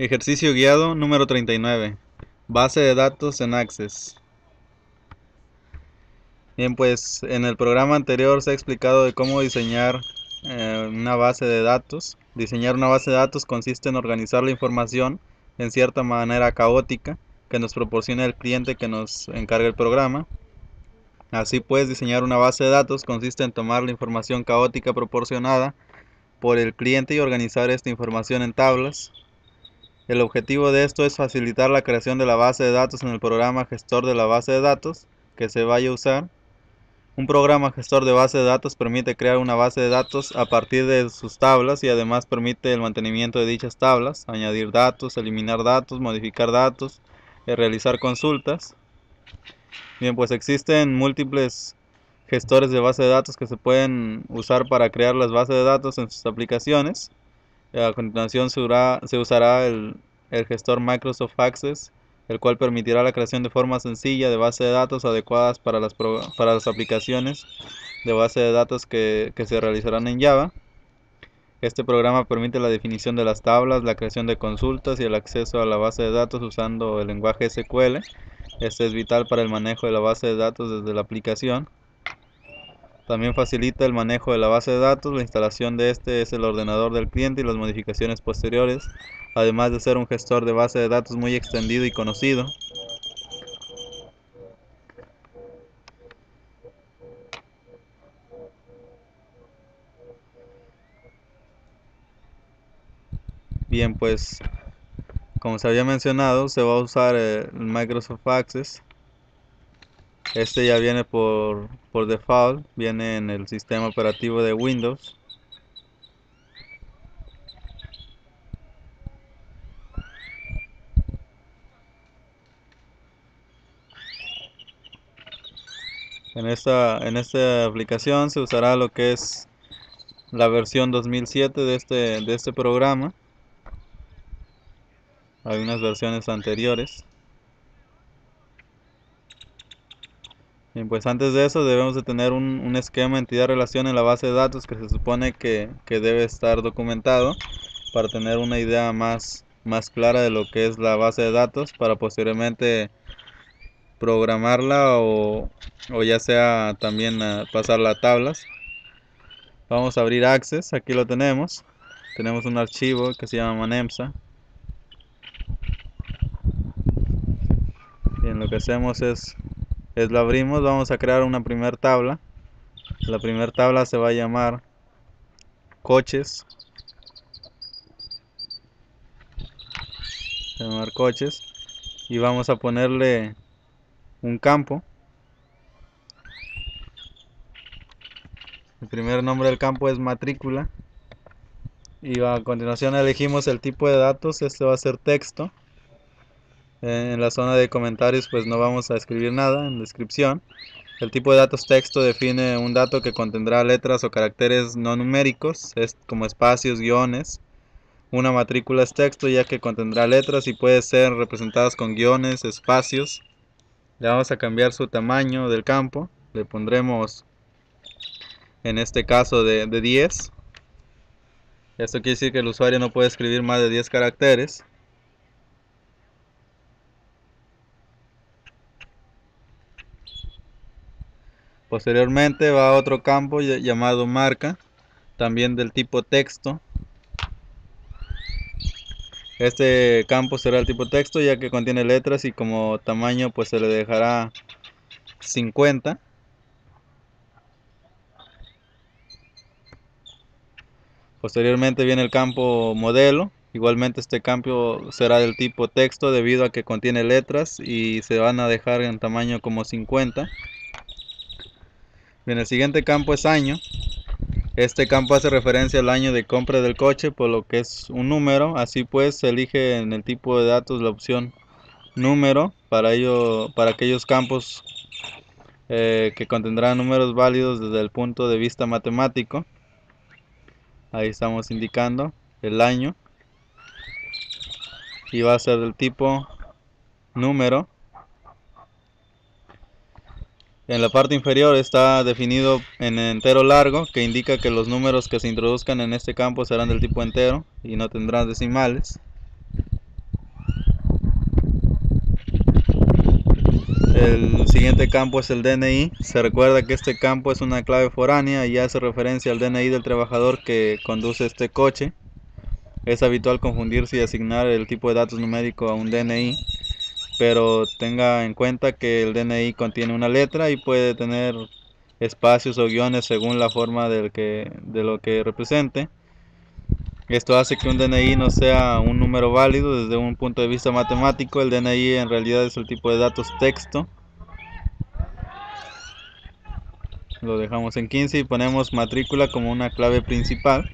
Ejercicio guiado número 39. Base de datos en Access. Bien, pues en el programa anterior se ha explicado de cómo diseñar una base de datos. Diseñar una base de datos consiste en organizar la información en cierta manera caótica que nos proporciona el cliente que nos encarga el programa. Así pues, diseñar una base de datos consiste en tomar la información caótica proporcionada por el cliente y organizar esta información en tablas. El objetivo de esto es facilitar la creación de la base de datos en el programa gestor de la base de datos que se vaya a usar. Un programa gestor de base de datos permite crear una base de datos a partir de sus tablas y además permite el mantenimiento de dichas tablas, añadir datos, eliminar datos, modificar datos y realizar consultas. Bien, pues existen múltiples gestores de base de datos que se pueden usar para crear las bases de datos en sus aplicaciones. A continuación se usará el gestor Microsoft Access, el cual permitirá la creación de forma sencilla de bases de datos adecuadas para las aplicaciones de base de datos que se realizarán en Java. Este programa permite la definición de las tablas, la creación de consultas y el acceso a la base de datos usando el lenguaje SQL. Este es vital para el manejo de la base de datos desde la aplicación. También facilita el manejo de la base de datos, la instalación de este es el ordenador del cliente y las modificaciones posteriores, además de ser un gestor de base de datos muy extendido y conocido. Bien, pues como se había mencionado, se va a usar el Microsoft Access. Este ya viene por default, viene en el sistema operativo de Windows. En esta aplicación se usará lo que es la versión 2007 de este programa. Hay unas versiones anteriores. Bien, pues antes de eso debemos de tener un esquema entidad-relación en la base de datos que se supone que debe estar documentado para tener una idea más clara de lo que es la base de datos para posteriormente programarla o ya sea también pasarla a tablas. Vamos a abrir Access, aquí lo tenemos. Tenemos un archivo que se llama manemsa. Bien, lo que hacemos es lo abrimos, vamos a crear una primera tabla. La primera tabla se va a llamar coches. Y vamos a ponerle un campo. El primer nombre del campo es matrícula. Y a continuación elegimos el tipo de datos. Este va a ser texto. En la zona de comentarios pues no vamos a escribir nada en descripción. El tipo de datos texto define un dato que contendrá letras o caracteres no numéricos, como espacios, guiones. Una matrícula es texto ya que contendrá letras y puede ser representadas con guiones, espacios. Le vamos a cambiar su tamaño del campo. Le pondremos en este caso de 10. Esto quiere decir que el usuario no puede escribir más de 10 caracteres. Posteriormente va a otro campo llamado marca, también del tipo texto. Este campo será el tipo texto ya que contiene letras y como tamaño pues se le dejará 50. Posteriormente viene el campo modelo. Igualmente este campo será del tipo texto debido a que contiene letras y se van a dejar en tamaño como 50. Bien, el siguiente campo es año. Este campo hace referencia al año de compra del coche, por lo que es un número. Así pues se elige en el tipo de datos la opción número para aquellos campos que contendrán números válidos desde el punto de vista matemático. Ahí estamos indicando el año y va a ser del tipo número. En la parte inferior está definido en entero largo, que indica que los números que se introduzcan en este campo serán del tipo entero y no tendrán decimales. El siguiente campo es el DNI. Se recuerda que este campo es una clave foránea y hace referencia al DNI del trabajador que conduce este coche. Es habitual confundirse y asignar el tipo de datos numérico a un DNI, pero tenga en cuenta que el DNI contiene una letra y puede tener espacios o guiones según la forma de lo que represente. Esto hace que un DNI no sea un número válido desde un punto de vista matemático. El DNI en realidad es el tipo de datos texto. Lo dejamos en 15 y ponemos matrícula como una clave principal.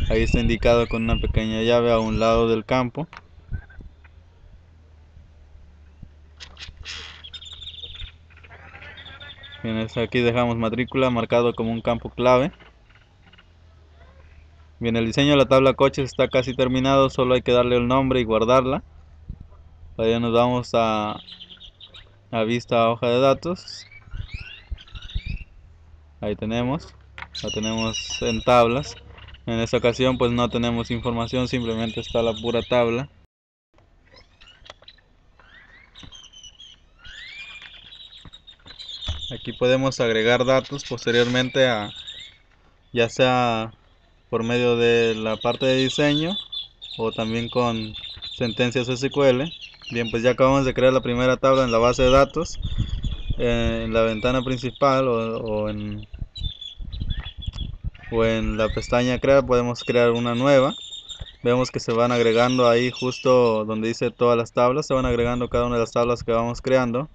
Ahí está indicado con una pequeña llave a un lado del campo. Bien, aquí dejamos matrícula marcado como un campo clave. Bien, el diseño de la tabla coches está casi terminado, solo hay que darle el nombre y guardarla. Para ello nos vamos a vista hoja de datos. Ahí tenemos, la tenemos en tablas. En esta ocasión pues no tenemos información, simplemente está la pura tabla. Aquí podemos agregar datos posteriormente ya sea por medio de la parte de diseño o también con sentencias SQL. Bien, pues ya acabamos de crear la primera tabla en la base de datos. En la ventana principal o en la pestaña crear podemos crear una nueva. Vemos que se van agregando ahí justo donde dice todas las tablas, se van agregando cada una de las tablas que vamos creando.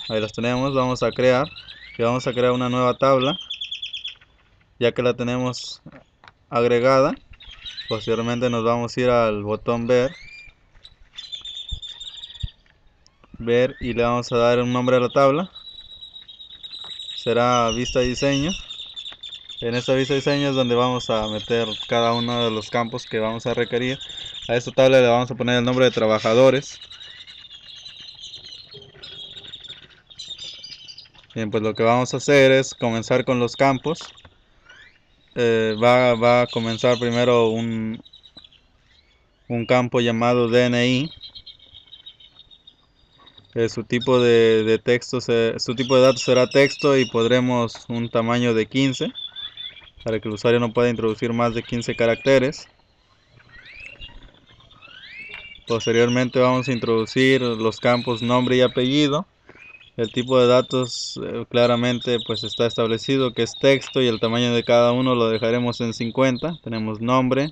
Ahí las tenemos, vamos a crear y vamos a crear una nueva tabla. Ya que la tenemos agregada, posteriormente nos vamos a ir al botón ver y le vamos a dar un nombre a la tabla. Será vista diseño. En esta vista diseño es donde vamos a meter cada uno de los campos que vamos a requerir. A esta tabla le vamos a poner el nombre de trabajadores. Bien, pues lo que vamos a hacer es comenzar con los campos. Va a comenzar primero un campo llamado DNI. Su tipo de texto, su tipo de datos será texto y podremos un tamaño de 15 para que el usuario no pueda introducir más de 15 caracteres. Posteriormente vamos a introducir los campos nombre y apellido. El tipo de datos claramente pues está establecido que es texto y el tamaño de cada uno lo dejaremos en 50. Tenemos nombre,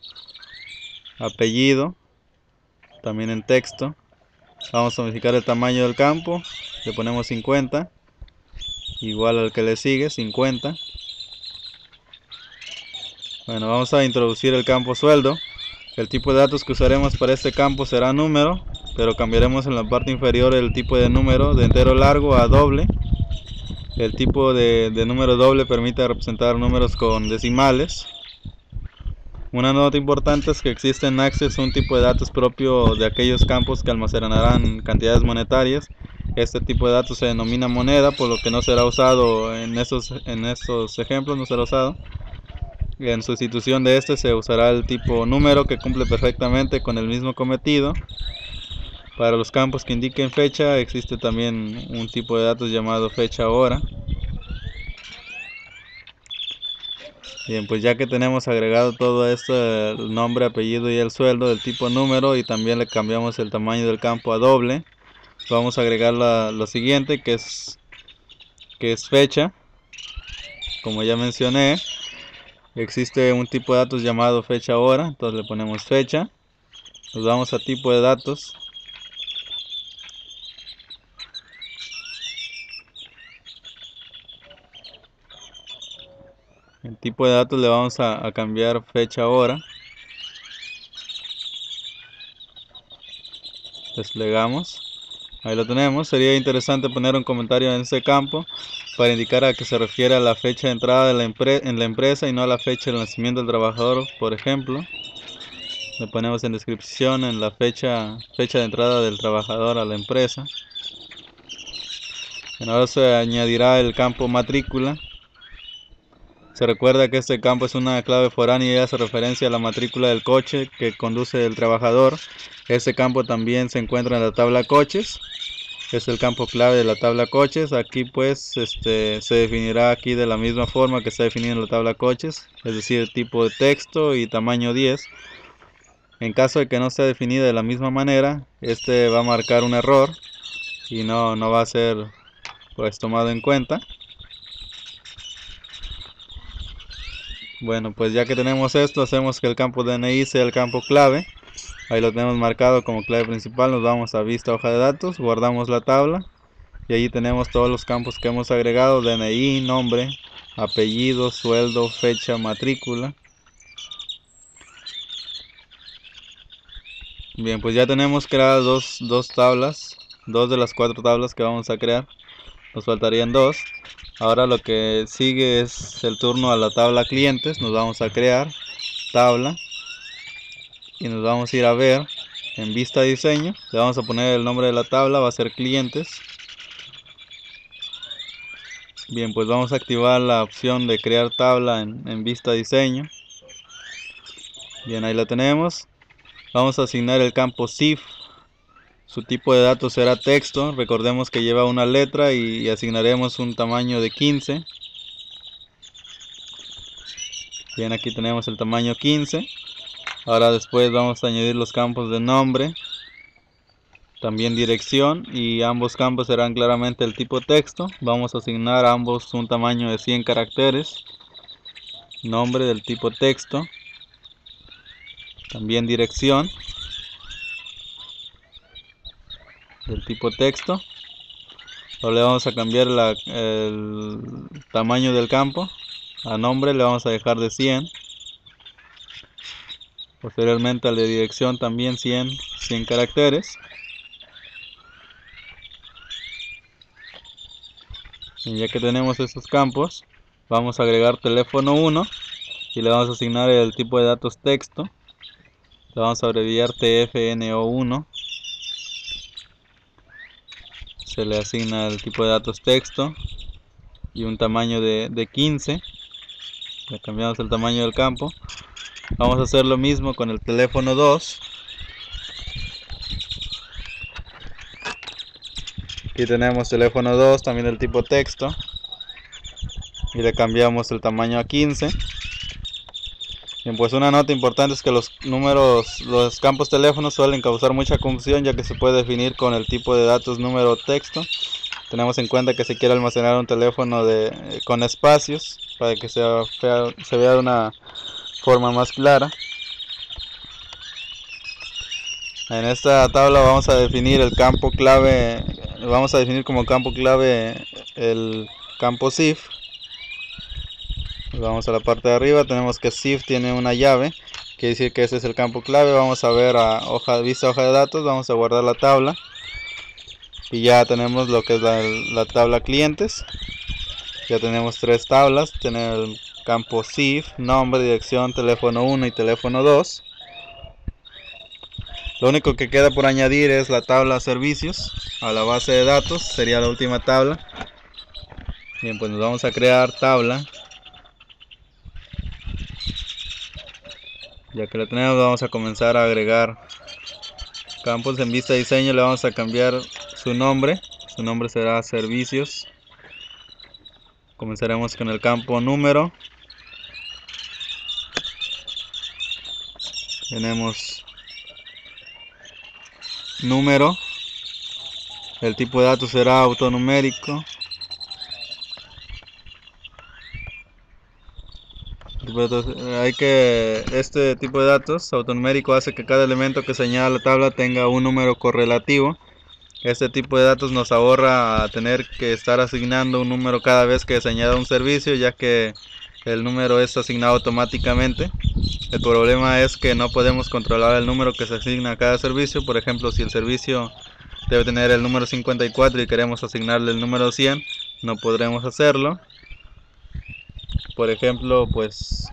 apellido, también en texto. Vamos a modificar el tamaño del campo, le ponemos 50, igual al que le sigue, 50. Bueno, vamos a introducir el campo sueldo. El tipo de datos que usaremos para este campo será número, pero cambiaremos en la parte inferior el tipo de número de entero largo a doble. El tipo de número doble permite representar números con decimales. Una nota importante es que existe en Access un tipo de datos propio de aquellos campos que almacenarán cantidades monetarias. Este tipo de datos se denomina moneda, por lo que no será usado en estos ejemplos, no será usado. En sustitución de este se usará el tipo número, que cumple perfectamente con el mismo cometido. Para los campos que indiquen fecha existe también un tipo de datos llamado fecha hora. Bien, pues ya que tenemos agregado todo esto, el nombre, apellido y el sueldo del tipo número, y también le cambiamos el tamaño del campo a doble, vamos a agregar lo siguiente, que es fecha. Como ya mencioné, existe un tipo de datos llamado fecha hora, entonces le ponemos fecha. Nos vamos a tipo de datos. En tipo de datos le vamos a cambiar fecha hora. Desplegamos. Ahí lo tenemos. Sería interesante poner un comentario en ese campo para indicar a qué se refiere a la fecha de entrada en la empresa y no a la fecha de nacimiento del trabajador, por ejemplo. Le ponemos en descripción en la fecha de entrada del trabajador a la empresa. Ahora se añadirá el campo matrícula. Se recuerda que este campo es una clave foránea y hace referencia a la matrícula del coche que conduce el trabajador. Este campo también se encuentra en la tabla coches. Es el campo clave de la tabla coches. Aquí pues se definirá aquí de la misma forma que está definido en la tabla coches, es decir, tipo de texto y tamaño 10. En caso de que no sea definido de la misma manera, este va a marcar un error y no va a ser pues tomado en cuenta. Bueno, pues ya que tenemos esto, hacemos que el campo DNI sea el campo clave. Ahí lo tenemos marcado como clave principal. Nos vamos a vista hoja de datos, guardamos la tabla y allí tenemos todos los campos que hemos agregado: DNI, nombre, apellido, sueldo, fecha, matrícula. Bien, pues ya tenemos creadas dos tablas, dos de las 4 tablas que vamos a crear. Nos faltarían 2. Ahora lo que sigue es el turno a la tabla clientes. Nos vamos a crear tabla y nos vamos a ir a ver en vista diseño. Le vamos a poner el nombre de la tabla, va a ser clientes. Bien, pues vamos a activar la opción de crear tabla en vista diseño. Bien, ahí la tenemos. Vamos a asignar el campo CIF. Su tipo de datos será texto. Recordemos que lleva una letra y asignaremos un tamaño de 15. Bien, aquí tenemos el tamaño 15. Ahora después vamos a añadir los campos de nombre, también dirección, y ambos campos serán claramente el tipo texto. Vamos a asignar a ambos un tamaño de 100 caracteres. Nombre del tipo texto, también dirección del tipo texto. Ahora le vamos a cambiar el tamaño del campo. A nombre le vamos a dejar de 100. Posteriormente al de dirección también 100 caracteres. Y ya que tenemos estos campos, vamos a agregar teléfono 1 y le vamos a asignar el tipo de datos texto. Le vamos a abreviar TFNO1. Se le asigna el tipo de datos texto y un tamaño de 15. Le cambiamos el tamaño del campo. Vamos a hacer lo mismo con el teléfono 2. Aquí tenemos teléfono 2, también del tipo texto, y le cambiamos el tamaño a 15. Bien, pues una nota importante es que los campos teléfonos suelen causar mucha confusión, ya que se puede definir con el tipo de datos número texto. Tenemos en cuenta que se quiere almacenar un teléfono con espacios para que se vea de una forma más clara. En esta tabla vamos a definir el campo clave, vamos a definir como campo clave el campo CIF. Vamos a la parte de arriba, tenemos que CIF tiene una llave, quiere decir que ese es el campo clave. Vamos a ver a vista hoja de datos, vamos a guardar la tabla y ya tenemos lo que es la tabla clientes. Ya tenemos 3 tablas, tenemos el campo CIF, nombre, dirección, teléfono 1 y teléfono 2. Lo único que queda por añadir es la tabla servicios a la base de datos, sería la última tabla. Bien, pues nos vamos a crear tabla. Ya que la tenemos, vamos a comenzar a agregar campos. En vista diseño le vamos a cambiar su nombre será servicios. Comenzaremos con el campo número. Tenemos número, el tipo de datos será autonumérico. Este tipo de datos autonumérico hace que cada elemento que se añada a la tabla tenga un número correlativo. Este tipo de datos nos ahorra a tener que estar asignando un número cada vez que se añada un servicio, ya que el número es asignado automáticamente. El problema es que no podemos controlar el número que se asigna a cada servicio. Por ejemplo, si el servicio debe tener el número 54 y queremos asignarle el número 100, no podremos hacerlo. Por ejemplo, pues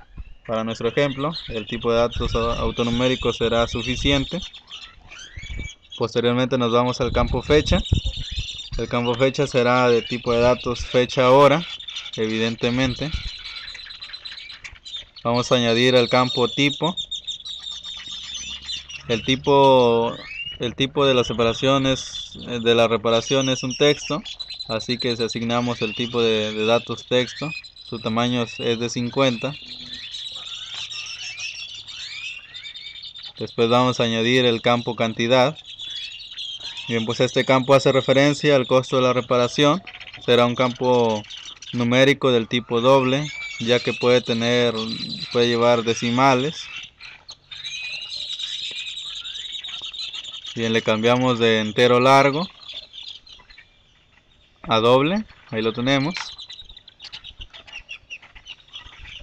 para nuestro ejemplo, el tipo de datos autonumérico será suficiente. Posteriormente nos vamos al campo fecha. El campo fecha será de tipo de datos fecha hora, evidentemente. Vamos a añadir el campo tipo. El tipo, el tipo de la separación de la reparación es un texto, así que si asignamos el tipo de datos texto, su tamaño es de 50. Después vamos a añadir el campo cantidad. Bien, pues este campo hace referencia al costo de la reparación. Será un campo numérico del tipo doble, ya que puede llevar decimales. Bien, le cambiamos de entero largo a doble. Ahí lo tenemos.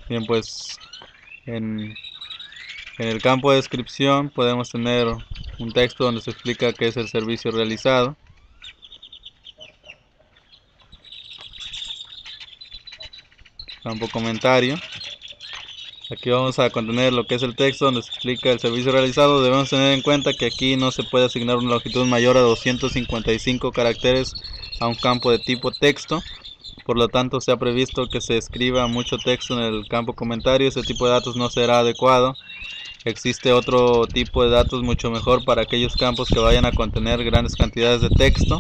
Bien, pues en el campo de descripción podemos tener un texto donde se explica qué es el servicio realizado. Campo comentario. Aquí vamos a contener lo que es el texto donde se explica el servicio realizado. Debemos tener en cuenta que aquí no se puede asignar una longitud mayor a 255 caracteres a un campo de tipo texto. Por lo tanto, se ha previsto que se escriba mucho texto en el campo comentario. Ese tipo de datos no será adecuado. Existe otro tipo de datos mucho mejor para aquellos campos que vayan a contener grandes cantidades de texto.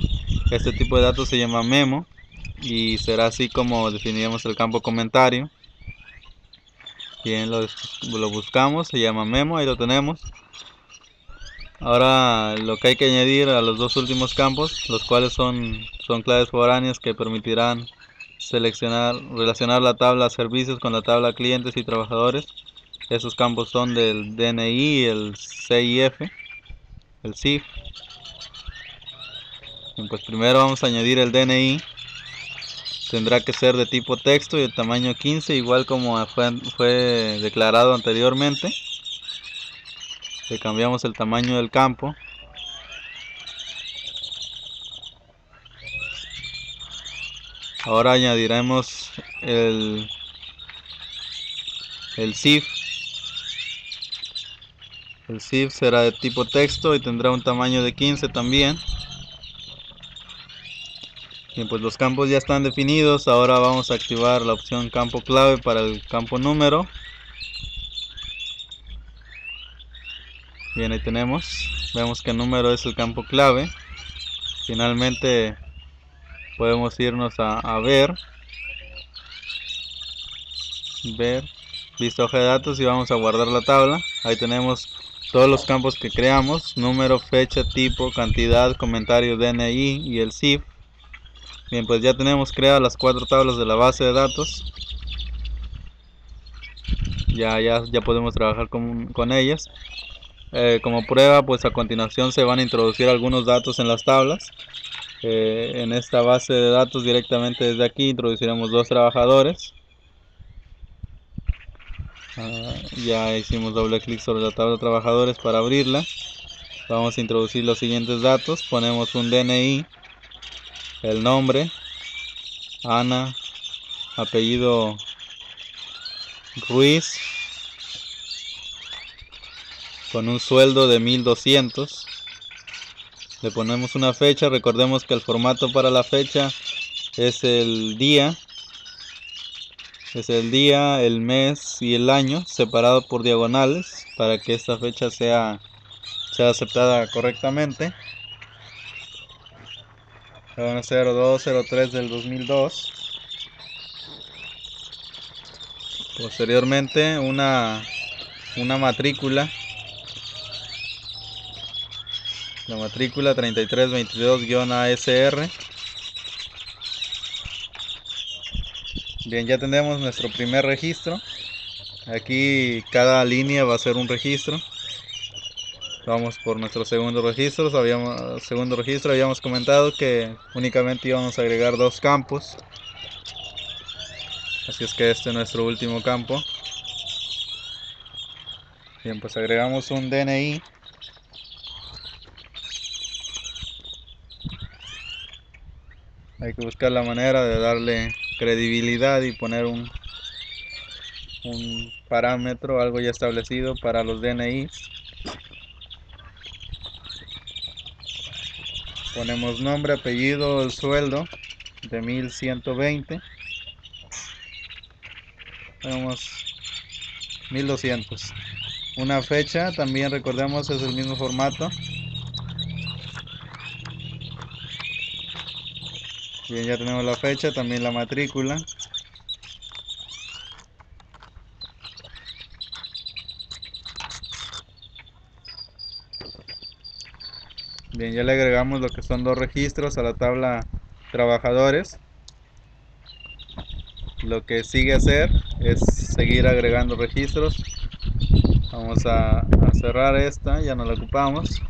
Este tipo de datos se llama memo y será así como definiremos el campo comentario. Bien, lo buscamos, se llama memo, ahí lo tenemos. Ahora lo que hay que añadir a los dos últimos campos, los cuales son claves foráneas que permitirán relacionar la tabla servicios con la tabla clientes y trabajadores. Esos campos son del DNI, el CIF, el CIF. Bien, pues primero vamos a añadir el DNI. Tendrá que ser de tipo texto y de tamaño 15, igual como fue declarado anteriormente. Le cambiamos el tamaño del campo. Ahora añadiremos el CIF. El CIF será de tipo texto y tendrá un tamaño de 15 también. Bien, pues los campos ya están definidos. Ahora vamos a activar la opción campo clave para el campo número. Bien, ahí tenemos. Vemos que el número es el campo clave. Finalmente podemos irnos a ver, lista hoja de datos y vamos a guardar la tabla. Ahí tenemos todos los campos que creamos: número, fecha, tipo, cantidad, comentario, DNI y el CIF. Bien, pues ya tenemos creadas las 4 tablas de la base de datos. Ya podemos trabajar con ellas. Como prueba, pues a continuación se van a introducir algunos datos en las tablas. En esta base de datos directamente desde aquí introduciremos 2 trabajadores. Ya hicimos doble clic sobre la tabla de trabajadores para abrirla. Vamos a introducir los siguientes datos. Ponemos un DNI, el nombre, Ana, apellido Ruiz, con un sueldo de 1200. Le ponemos una fecha. Recordemos que el formato para la fecha es el día, el mes y el año, separado por diagonales para que esta fecha sea aceptada correctamente. 0203 del 2002. Posteriormente una matrícula, la matrícula 3322-ASR. Bien, ya tenemos nuestro primer registro. Aquí cada línea va a ser un registro. Vamos por nuestro segundo registro. Habíamos comentado que únicamente íbamos a agregar 2 campos. Así es que este es nuestro último campo. Bien, pues agregamos un DNI. Hay que buscar la manera de darle credibilidad y poner un parámetro, algo ya establecido para los DNIs. Ponemos nombre, apellido, el sueldo de 1120. 1200. Una fecha, también recordemos, es el mismo formato. Bien, ya tenemos la fecha, también la matrícula. Bien, ya le agregamos lo que son dos registros a la tabla trabajadores. Lo que sigue hacer es seguir agregando registros. Vamos a cerrar esta, ya no la ocupamos.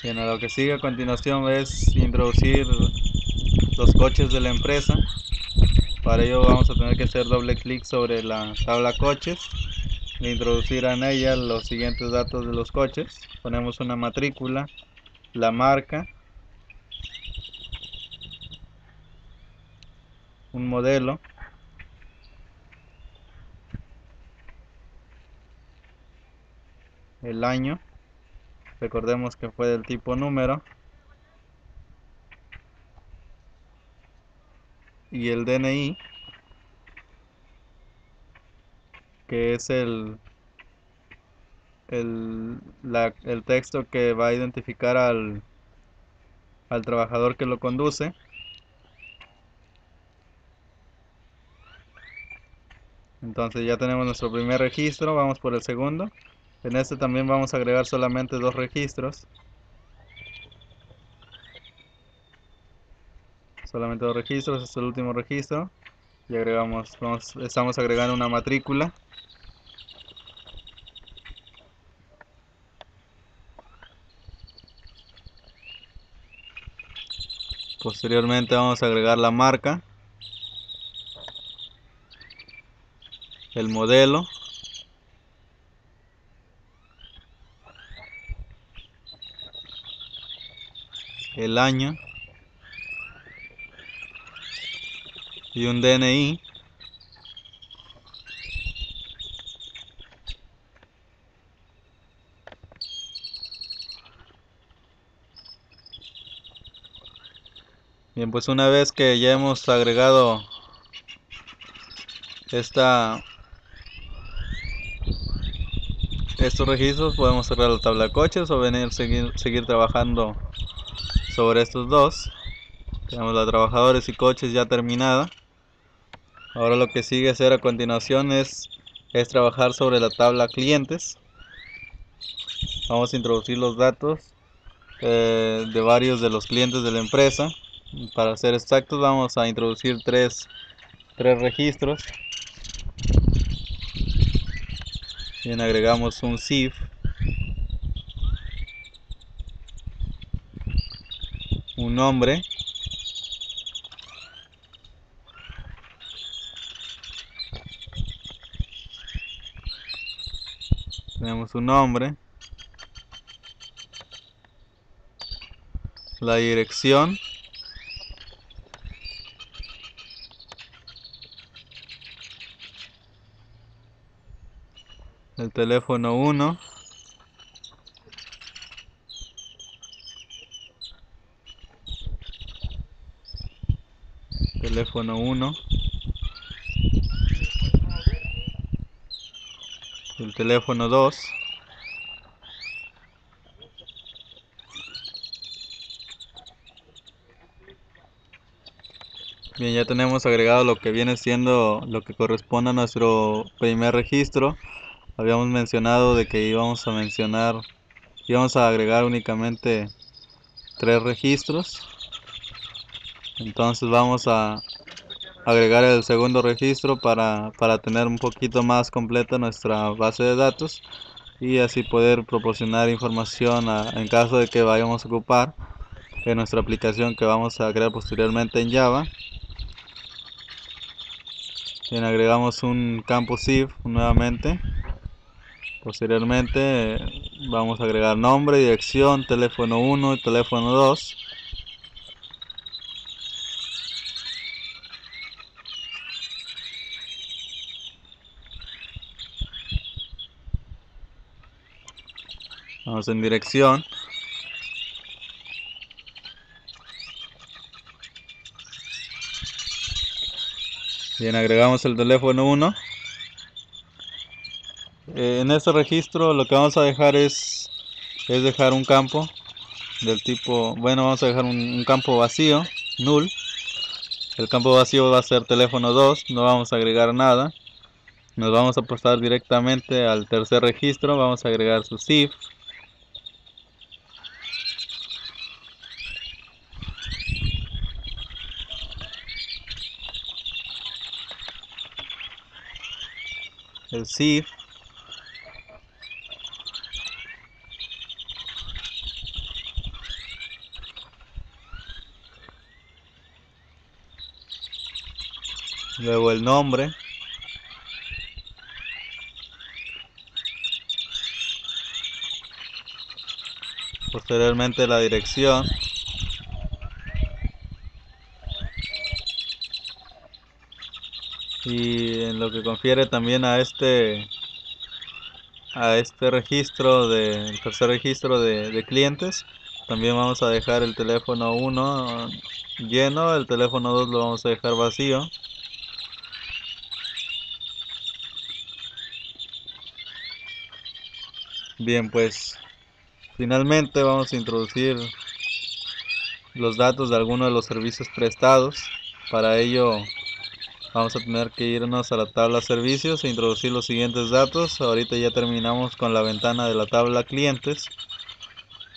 Bien, lo que sigue a continuación es introducir los coches de la empresa. Para ello vamos a tener que hacer doble clic sobre la tabla coches e introducir en ella los siguientes datos de los coches. Ponemos una matrícula, la marca, un modelo, el año, recordemos que fue del tipo número, y el DNI, que es el texto que va a identificar al trabajador que lo conduce. Entonces ya tenemos nuestro primer registro, vamos por el segundo. En este también vamos a agregar solamente dos registros. Solamente dos registros, este es el último registro. Y agregamos, estamos agregando una matrícula. Posteriormente vamos a agregar la marca, el modelo, el año y un DNI. Bien, pues una vez que ya hemos agregado estos registros, podemos cerrar la tabla de coches o seguir trabajando sobre estos dos. Tenemos la trabajadores y coches ya terminada. Ahora lo que sigue hacer a continuación es trabajar sobre la tabla clientes. Vamos a introducir los datos de varios de los clientes de la empresa. Para ser exactos, vamos a introducir tres registros. Bien, agregamos un CIF, un nombre, tenemos un nombre, la dirección, el teléfono 1, teléfono 1, el teléfono 2. Bien, ya tenemos agregado lo que viene siendo lo que corresponde a nuestro primer registro. Habíamos mencionado de que íbamos a agregar únicamente tres registros. Entonces vamos a agregar el segundo registro para tener un poquito más completa nuestra base de datos y así poder proporcionar información en caso de que vayamos a ocupar en nuestra aplicación que vamos a crear posteriormente en Java. Bien, agregamos un campo CIF nuevamente. Posteriormente vamos a agregar nombre, dirección, teléfono 1 y teléfono 2. Vamos en dirección. Bien, agregamos el teléfono 1. En este registro lo que vamos a dejar es dejar un campo del tipo, bueno, vamos a dejar un campo vacío, null. El campo vacío va a ser teléfono 2, no vamos a agregar nada. Nos vamos a pasar directamente al tercer registro, vamos a agregar su CIF. El CIF. Luego el nombre. Posteriormente la dirección. Y en lo que confiere también a este registro, el tercer registro de clientes, también vamos a dejar el teléfono 1 lleno, el teléfono 2 lo vamos a dejar vacío. Bien, pues finalmente vamos a introducir los datos de alguno de los servicios prestados. Para ello vamos a tener que irnos a la tabla servicios e introducir los siguientes datos. Ahorita ya terminamos con la ventana de la tabla clientes.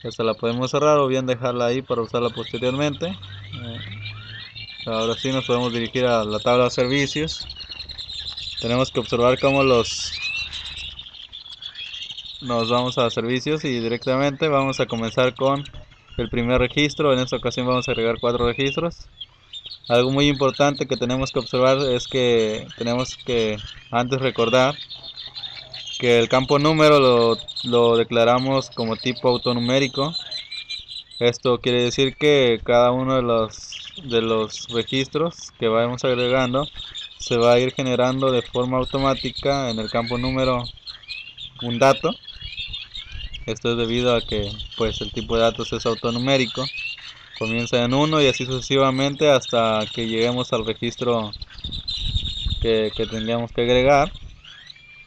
Esta la podemos cerrar o bien dejarla ahí para usarla posteriormente. Ahora sí nos podemos dirigir a la tabla de servicios. Tenemos que observar cómo nos vamos a servicios y directamente vamos a comenzar con el primer registro. En esta ocasión vamos a agregar 4 registros. Algo muy importante que tenemos que observar es que tenemos que antes recordar que el campo número lo declaramos como tipo autonumérico. Esto quiere decir que cada uno de los registros que vamos agregando se va a ir generando de forma automática en el campo número un dato. Esto es debido a que pues el tipo de datos es autonumérico. Comienza en 1 y así sucesivamente hasta que lleguemos al registro que tendríamos que agregar.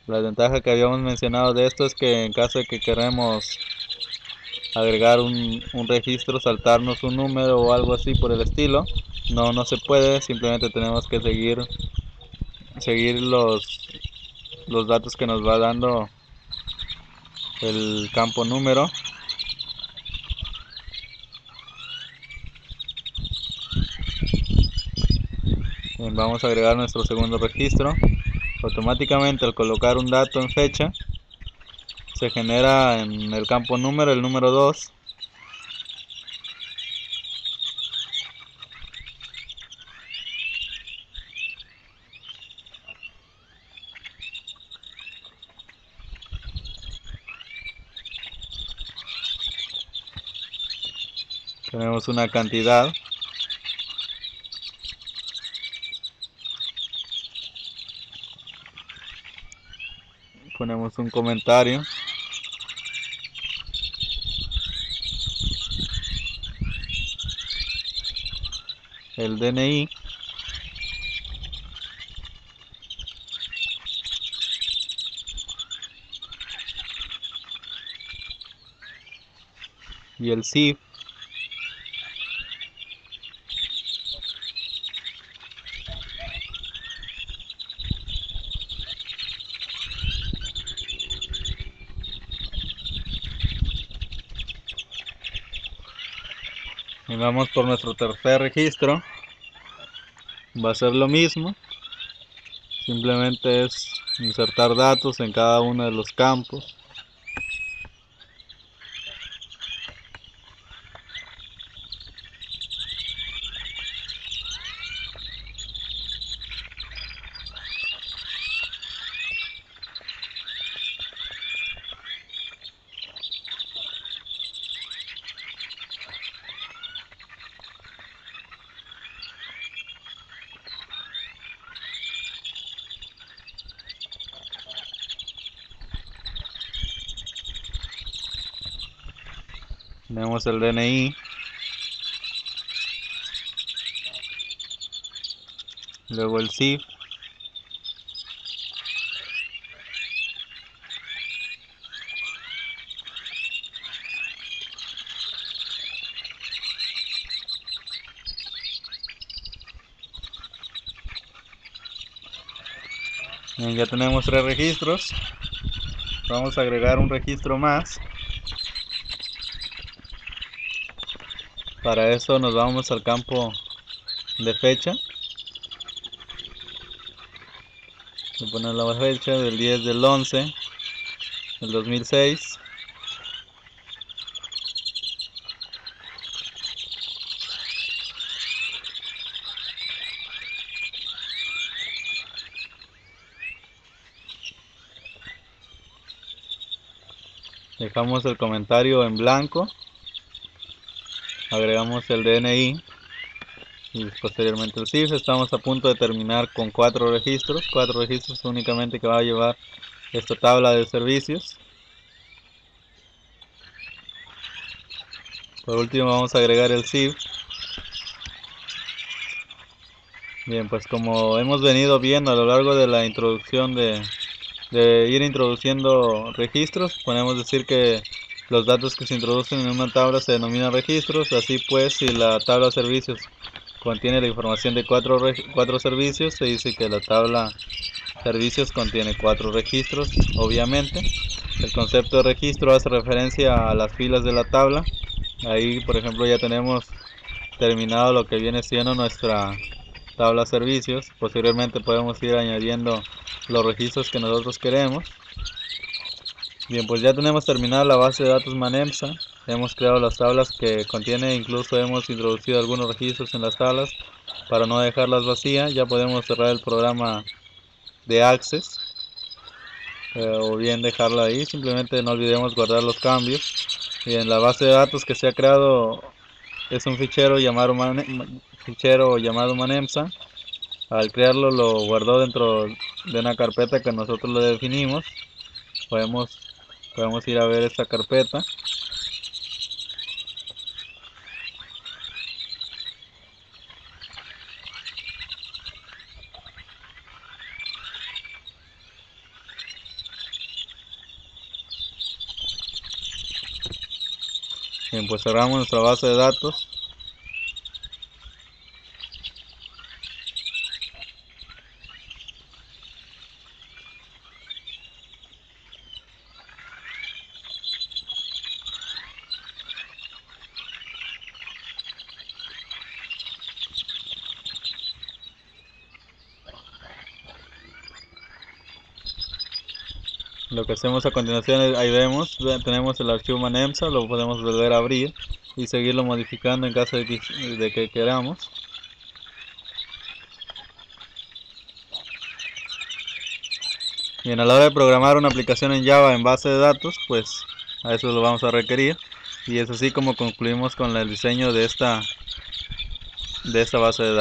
La ventaja que habíamos mencionado de esto es que en caso de que queremos agregar un registro, saltarnos un número o algo así por el estilo, no se puede, simplemente tenemos que seguir los datos que nos va dando el campo número. Bien, vamos a agregar nuestro segundo registro. Automáticamente al colocar un dato en fecha se genera en el campo número el número 2. Tenemos una cantidad. Ponemos un comentario. El DNI. Y el CIF. Y vamos por nuestro tercer registro. Va a ser lo mismo. Simplemente es insertar datos en cada uno de los campos. Tenemos el DNI. Luego el CIF. Bien, ya tenemos 3 registros. Vamos a agregar un registro más. Para eso nos vamos al campo de fecha. Le ponemos la fecha del 10 del 11 del 2006. Dejamos el comentario en blanco. Agregamos el DNI y posteriormente el CIF. Estamos a punto de terminar con 4 registros únicamente que va a llevar esta tabla de servicios. Por último vamos a agregar el CIF. Bien, pues como hemos venido viendo a lo largo de la introducción de ir introduciendo registros, podemos decir que los datos que se introducen en una tabla se denominan registros. Así pues, si la tabla de servicios contiene la información de 4 servicios, se dice que la tabla servicios contiene 4 registros. Obviamente, el concepto de registro hace referencia a las filas de la tabla. Ahí, por ejemplo, ya tenemos terminado lo que viene siendo nuestra tabla servicios. Posteriormente podemos ir añadiendo los registros que nosotros queremos. Bien, pues ya tenemos terminada la base de datos Manemsa. Hemos creado las tablas que contiene, incluso hemos introducido algunos registros en las tablas para no dejarlas vacías. Ya podemos cerrar el programa de Access o bien dejarla ahí. Simplemente no olvidemos guardar los cambios. Bien, la base de datos que se ha creado es un fichero llamado Manemsa. Al crearlo lo guardó dentro de una carpeta que nosotros le definimos. Podemos ir a ver esta carpeta. Bien, pues cerramos nuestra base de datos. Lo que hacemos a continuación es, ahí vemos, tenemos el archivo Manemsa, lo podemos volver a abrir y seguirlo modificando en caso de que queramos. Bien, a la hora de programar una aplicación en Java en base de datos, pues a eso lo vamos a requerir. Y es así como concluimos con el diseño de esta base de datos.